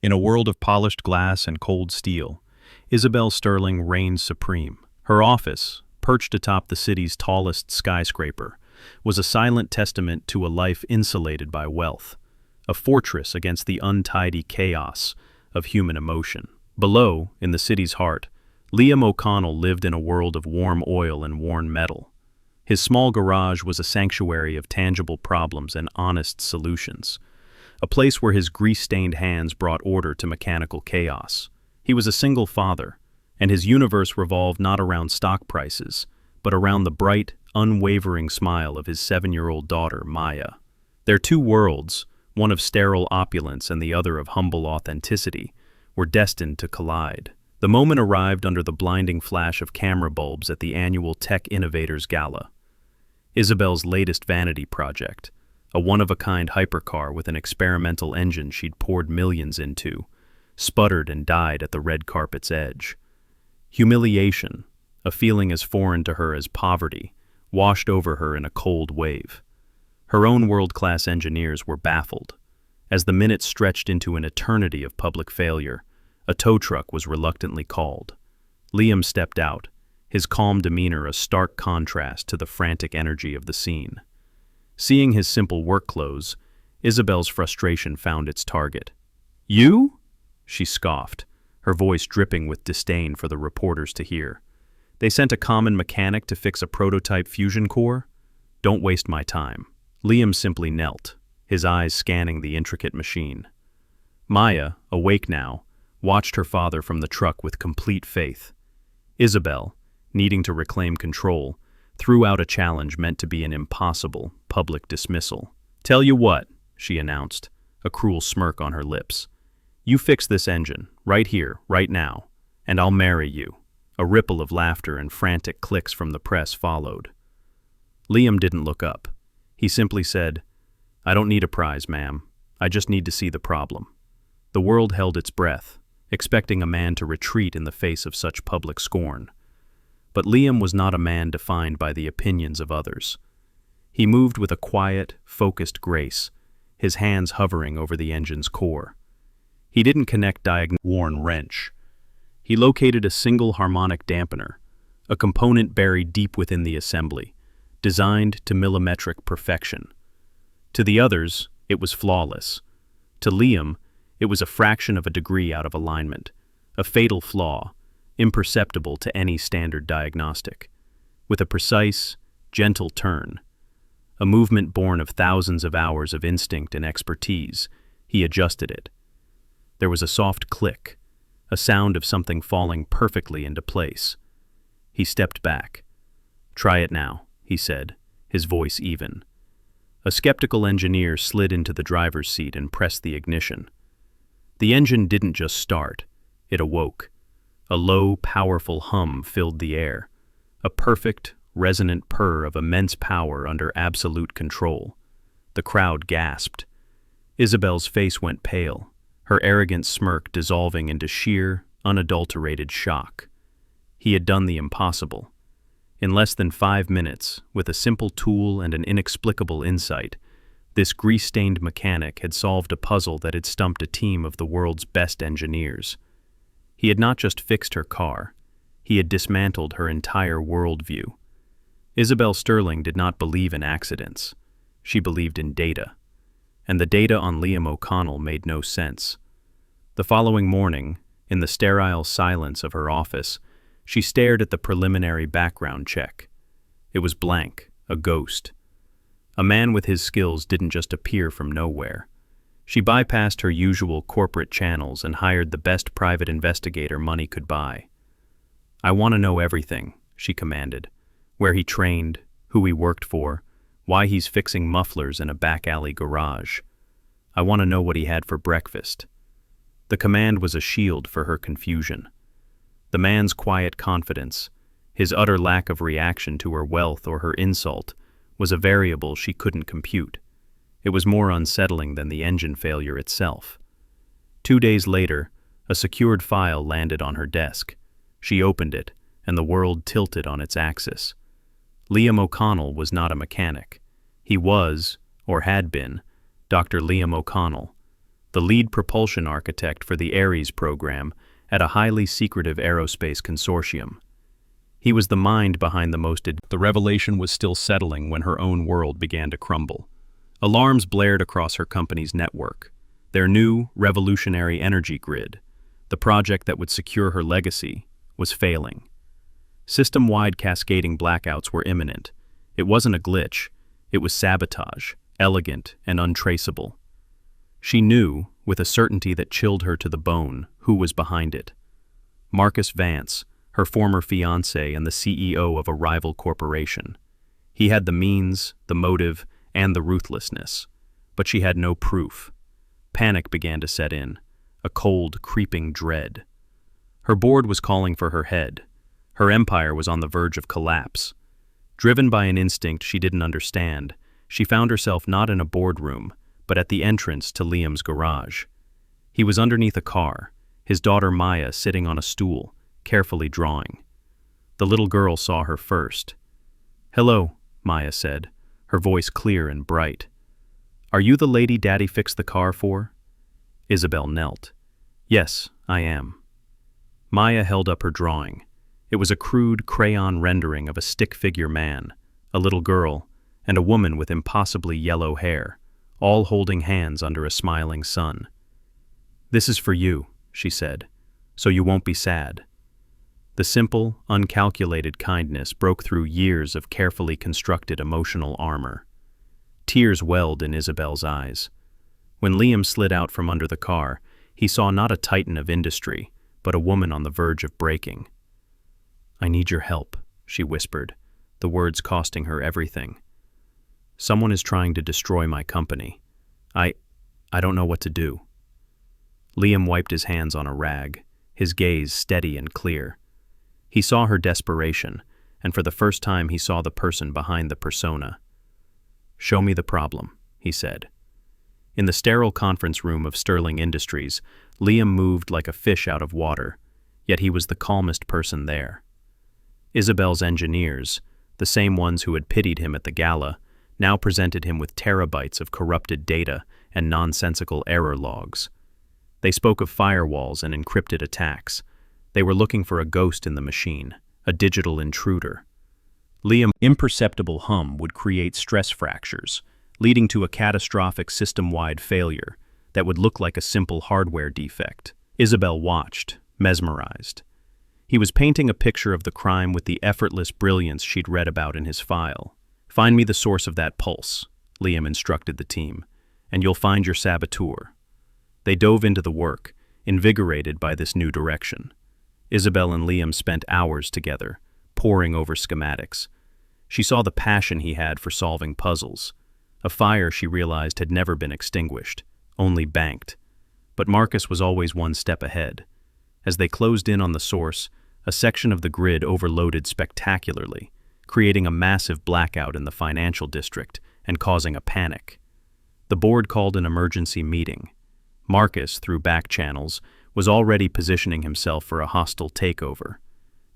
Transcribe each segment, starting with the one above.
In a world of polished glass and cold steel, Isabel Sterling reigned supreme. Her office, perched atop the city's tallest skyscraper, was a silent testament to a life insulated by wealth, a fortress against the untidy chaos of human emotion. Below, in the city's heart, Liam O'Connell lived in a world of warm oil and worn metal. His small garage was a sanctuary of tangible problems and honest solutions, a place where his grease-stained hands brought order to mechanical chaos. He was a single father, and his universe revolved not around stock prices, but around the bright, unwavering smile of his 7-year-old daughter, Maya. Their two worlds, one of sterile opulence and the other of humble authenticity, were destined to collide. The moment arrived under the blinding flash of camera bulbs at the annual Tech Innovators Gala. Isabel's latest vanity project, a one-of-a-kind hypercar with an experimental engine she'd poured millions into, sputtered and died at the red carpet's edge. Humiliation, a feeling as foreign to her as poverty, washed over her in a cold wave. Her own world-class engineers were baffled. As the minutes stretched into an eternity of public failure, a tow truck was reluctantly called. Liam stepped out, his calm demeanor a stark contrast to the frantic energy of the scene. Seeing his simple work clothes, Isabel's frustration found its target. "You?" she scoffed, her voice dripping with disdain for the reporters to hear. "They sent a common mechanic to fix a prototype fusion core? Don't waste my time." Liam simply knelt, his eyes scanning the intricate machine. Maya, awake now, watched her father from the truck with complete faith. Isabel, needing to reclaim control, threw out a challenge meant to be an impossible public dismissal. "Tell you what," she announced, a cruel smirk on her lips. "You fix this engine, right here, right now, and I'll marry you." A ripple of laughter and frantic clicks from the press followed. Liam didn't look up. He simply said, "I don't need a prize, ma'am. I just need to see the problem." The world held its breath, expecting a man to retreat in the face of such public scorn. But Liam was not a man defined by the opinions of others. He moved with a quiet, focused grace, his hands hovering over the engine's core. He didn't connect worn wrench. He located a single harmonic dampener, a component buried deep within the assembly, designed to millimetric perfection. To the others, it was flawless. To Liam, it was a fraction of a degree out of alignment, a fatal flaw, imperceptible to any standard diagnostic. With a precise, gentle turn, a movement born of thousands of hours of instinct and expertise, he adjusted it. There was a soft click, a sound of something falling perfectly into place. He stepped back. "Try it now," he said, his voice even. A skeptical engineer slid into the driver's seat and pressed the ignition. The engine didn't just start, it awoke. A low, powerful hum filled the air, a perfect, resonant purr of immense power under absolute control. The crowd gasped. Isabel's face went pale, her arrogant smirk dissolving into sheer, unadulterated shock. He had done the impossible. In less than 5 minutes, with a simple tool and an inexplicable insight, this grease-stained mechanic had solved a puzzle that had stumped a team of the world's best engineers. He had not just fixed her car, he had dismantled her entire worldview. Isabel Sterling did not believe in accidents. She believed in data. And the data on Liam O'Connell made no sense. The following morning, in the sterile silence of her office, she stared at the preliminary background check. It was blank, a ghost. A man with his skills didn't just appear from nowhere. She bypassed her usual corporate channels and hired the best private investigator money could buy. "I want to know everything," she commanded. "Where he trained, who he worked for, why he's fixing mufflers in a back-alley garage. I want to know what he had for breakfast." The command was a shield for her confusion. The man's quiet confidence, his utter lack of reaction to her wealth or her insult, was a variable she couldn't compute. It was more unsettling than the engine failure itself. 2 days later, a secured file landed on her desk. She opened it, and the world tilted on its axis. Liam O'Connell was not a mechanic. He was, or had been, Dr. Liam O'Connell, the lead propulsion architect for the Ares program at a highly secretive aerospace consortium. He was the mind behind The revelation was still settling when her own world began to crumble. Alarms blared across her company's network. Their new, revolutionary energy grid, the project that would secure her legacy, was failing. System-wide cascading blackouts were imminent. It wasn't a glitch. It was sabotage, elegant and untraceable. She knew, with a certainty that chilled her to the bone, who was behind it. Marcus Vance, her former fiancé and the CEO of a rival corporation. He had the means, the motive, and the ruthlessness, but she had no proof. Panic began to set in, a cold, creeping dread. Her board was calling for her head. Her empire was on the verge of collapse. Driven by an instinct she didn't understand, she found herself not in a boardroom, but at the entrance to Liam's garage. He was underneath a car, his daughter Maya sitting on a stool, carefully drawing. The little girl saw her first. "Hello," Maya said, her voice clear and bright. "Are you the lady Daddy fixed the car for?" Isabel knelt. "Yes, I am." Maya held up her drawing. It was a crude crayon rendering of a stick-figure man, a little girl, and a woman with impossibly yellow hair, all holding hands under a smiling sun. "This is for you," she said, "so you won't be sad." The simple, uncalculated kindness broke through years of carefully constructed emotional armor. Tears welled in Isabel's eyes. When Liam slid out from under the car, he saw not a titan of industry, but a woman on the verge of breaking. "I need your help," she whispered, the words costing her everything. "Someone is trying to destroy my company. I don't know what to do." Liam wiped his hands on a rag, his gaze steady and clear. He saw her desperation, and for the first time he saw the person behind the persona. "Show me the problem," he said. In the sterile conference room of Sterling Industries, Liam moved like a fish out of water, yet he was the calmest person there. Isabel's engineers, the same ones who had pitied him at the gala, now presented him with terabytes of corrupted data and nonsensical error logs. They spoke of firewalls and encrypted attacks. They were looking for a ghost in the machine, a digital intruder. Liam's imperceptible hum would create stress fractures, leading to a catastrophic system-wide failure that would look like a simple hardware defect. Isabel watched, mesmerized. He was painting a picture of the crime with the effortless brilliance she'd read about in his file. "Find me the source of that pulse," Liam instructed the team, "and you'll find your saboteur." They dove into the work, invigorated by this new direction. Isabel and Liam spent hours together, poring over schematics. She saw the passion he had for solving puzzles, a fire she realized had never been extinguished, only banked. But Marcus was always one step ahead. As they closed in on the source, a section of the grid overloaded spectacularly, creating a massive blackout in the financial district and causing a panic. The board called an emergency meeting. Marcus, through back channels, was already positioning himself for a hostile takeover.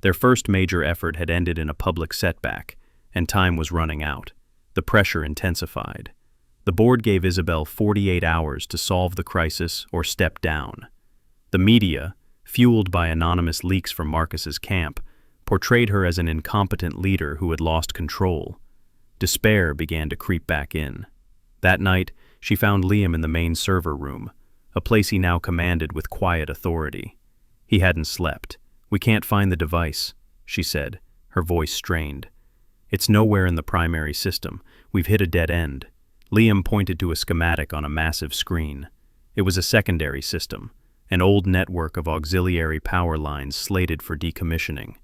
Their first major effort had ended in a public setback, and time was running out. The pressure intensified. The board gave Isabel 48 hours to solve the crisis or step down. The media, fueled by anonymous leaks from Marcus's camp, portrayed her as an incompetent leader who had lost control. Despair began to creep back in. That night, she found Liam in the main server room, a place he now commanded with quiet authority. He hadn't slept. "We can't find the device," she said, her voice strained. "It's nowhere in the primary system. We've hit a dead end." Liam pointed to a schematic on a massive screen. It was a secondary system, an old network of auxiliary power lines slated for decommissioning.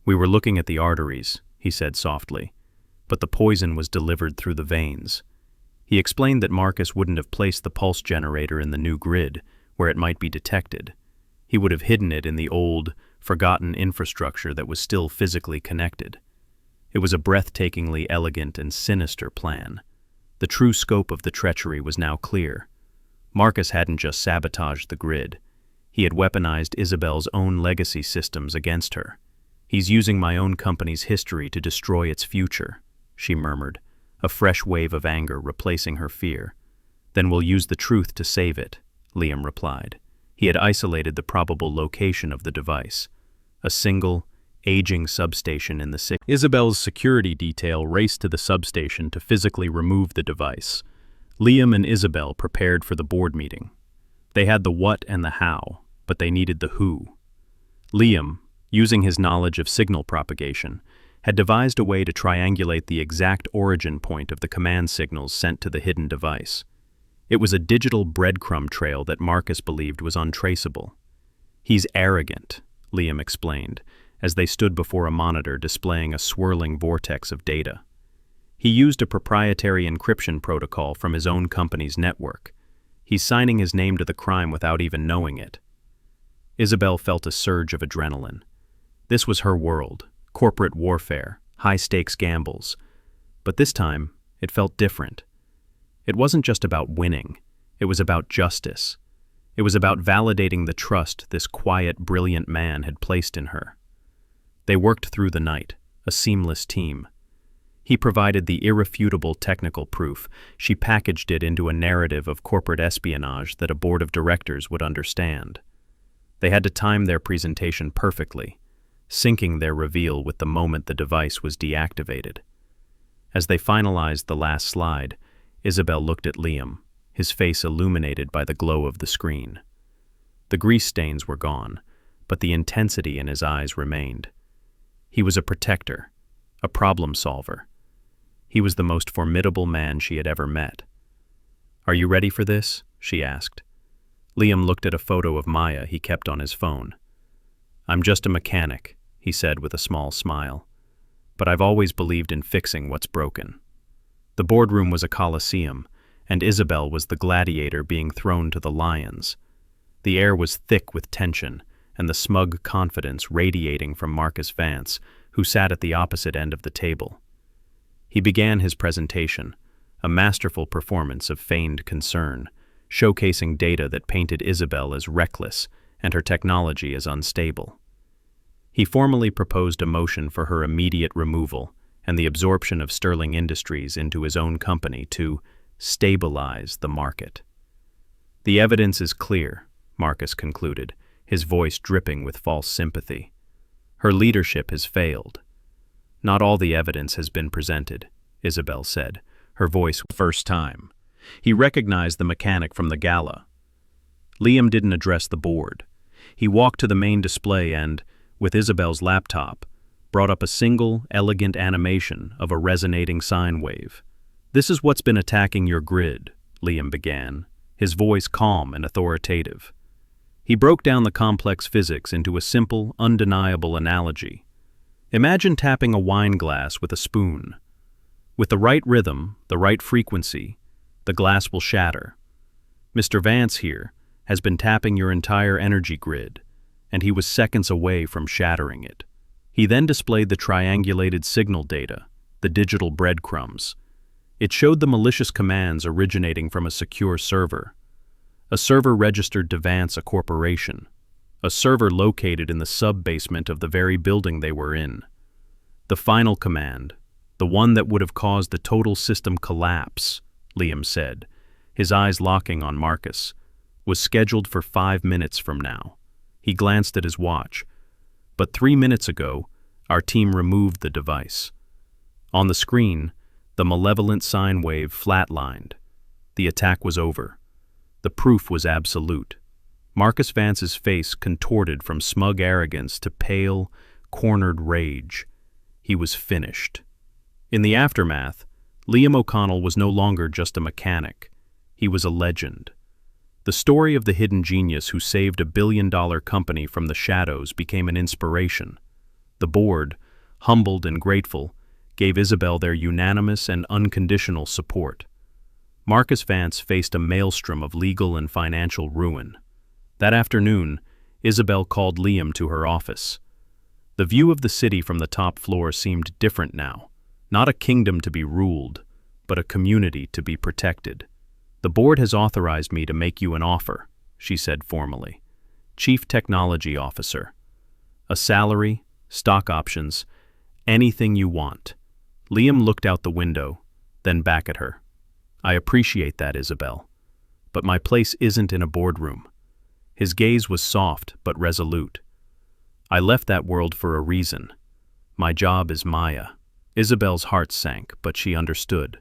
"We were looking at the arteries," he said softly, "but the poison was delivered through the veins." He explained that Marcus wouldn't have placed the pulse generator in the new grid, where it might be detected. He would have hidden it in the old, forgotten infrastructure that was still physically connected. It was a breathtakingly elegant and sinister plan. The true scope of the treachery was now clear. Marcus hadn't just sabotaged the grid. He had weaponized Isabel's own legacy systems against her. "He's using my own company's history to destroy its future," she murmured, a fresh wave of anger replacing her fear. "Then we'll use the truth to save it," Liam replied. He had isolated the probable location of the device. A single, aging substation in the city. Isabel's security detail raced to the substation to physically remove the device. Liam and Isabel prepared for the board meeting. They had the what and the how, but they needed the who. Liam, using his knowledge of signal propagation, had devised a way to triangulate the exact origin point of the command signals sent to the hidden device. It was a digital breadcrumb trail that Marcus believed was untraceable. "He's arrogant," Liam explained, as they stood before a monitor displaying a swirling vortex of data. "He used a proprietary encryption protocol from his own company's network. He's signing his name to the crime without even knowing it." Isabel felt a surge of adrenaline. This was her world, corporate warfare, high-stakes gambles. But this time, it felt different. It wasn't just about winning. It was about justice. It was about validating the trust this quiet, brilliant man had placed in her. They worked through the night, a seamless team. He provided the irrefutable technical proof. She packaged it into a narrative of corporate espionage that a board of directors would understand. They had to time their presentation perfectly, syncing their reveal with the moment the device was deactivated. As they finalized the last slide, Isabel looked at Liam, his face illuminated by the glow of the screen. The grease stains were gone, but the intensity in his eyes remained. He was a protector, a problem solver. He was the most formidable man she had ever met. "Are you ready for this?" she asked. Liam looked at a photo of Maya he kept on his phone. "I'm just a mechanic," he said with a small smile. "But I've always believed in fixing what's broken." The boardroom was a coliseum, and Isabel was the gladiator being thrown to the lions. The air was thick with tension, and the smug confidence radiating from Marcus Vance, who sat at the opposite end of the table. He began his presentation, a masterful performance of feigned concern, showcasing data that painted Isabel as reckless and her technology as unstable. He formally proposed a motion for her immediate removal and the absorption of Sterling Industries into his own company to stabilize the market. "The evidence is clear," Marcus concluded, his voice dripping with false sympathy. "Her leadership has failed." "Not all the evidence has been presented," Isabel said, her voice first time. He recognized the mechanic from the gala. Liam didn't address the board. He walked to the main display and, with Isabel's laptop, brought up a single, elegant animation of a resonating sine wave. "This is what's been attacking your grid," Liam began, his voice calm and authoritative. He broke down the complex physics into a simple, undeniable analogy. Imagine tapping a wine glass with a spoon. With the right rhythm, the right frequency, the glass will shatter. Mr. Vance here has been tapping your entire energy grid, and he was seconds away from shattering it. He then displayed the triangulated signal data, the digital breadcrumbs. It showed the malicious commands originating from a secure server. A server registered to Vance, a corporation. A server located in the sub-basement of the very building they were in. The final command, the one that would have caused the total system collapse, Liam said, his eyes locking on Marcus, was scheduled for 5 minutes from now. He glanced at his watch. But 3 minutes ago, our team removed the device. On the screen, the malevolent sine wave flatlined. The attack was over. The proof was absolute. Marcus Vance's face contorted from smug arrogance to pale, cornered rage. He was finished. In the aftermath, Liam O'Connell was no longer just a mechanic. He was a legend. The story of the hidden genius who saved a billion-dollar company from the shadows became an inspiration. The board, humbled and grateful, gave Isabel their unanimous and unconditional support. Marcus Vance faced a maelstrom of legal and financial ruin. That afternoon, Isabel called Liam to her office. The view of the city from the top floor seemed different now. Not a kingdom to be ruled, but a community to be protected. "The board has authorized me to make you an offer," she said formally. "Chief Technology Officer. A salary, stock options, anything you want." Liam looked out the window, then back at her. "I appreciate that, Isabel. but my place isn't in a boardroom." His gaze was soft but resolute. "I left that world for a reason. My job is Maya." Isabel's heart sank, but she understood.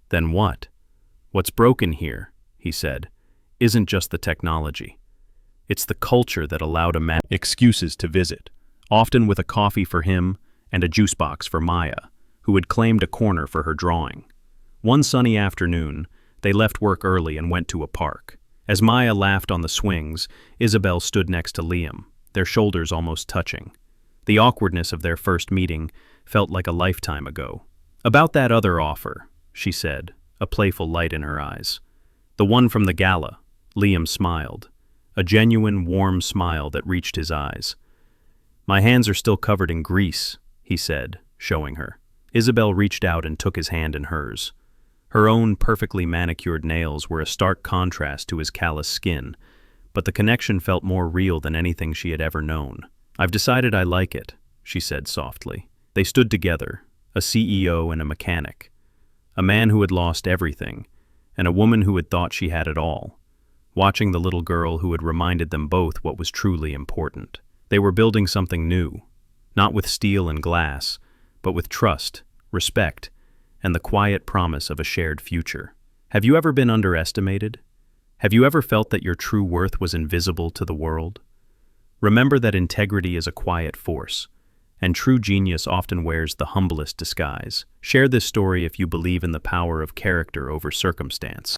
"Then what?" "What's broken here," he said, "isn't just the technology. It's the culture that allowed a man excuses to visit, often with a coffee for him and a juice box for Maya, who had claimed a corner for her drawing. One sunny afternoon, they left work early and went to a park. As Maya laughed on the swings, Isabel stood next to Liam, their shoulders almost touching. The awkwardness of their first meeting felt like a lifetime ago. "About that other offer," she said, a playful light in her eyes. "The one from the gala." Liam smiled, a genuine, warm smile that reached his eyes. "My hands are still covered in grease," he said, showing her. Isabel reached out and took his hand in hers. Her own perfectly manicured nails were a stark contrast to his callous skin, but the connection felt more real than anything she had ever known. "I've decided I like it," she said softly. They stood together, a CEO and a mechanic, a man who had lost everything, and a woman who had thought she had it all, watching the little girl who had reminded them both what was truly important. They were building something new, not with steel and glass, but with trust, respect, and the quiet promise of a shared future. Have you ever been underestimated? Have you ever felt that your true worth was invisible to the world? Remember that integrity is a quiet force, and true genius often wears the humblest disguise. Share this story if you believe in the power of character over circumstance.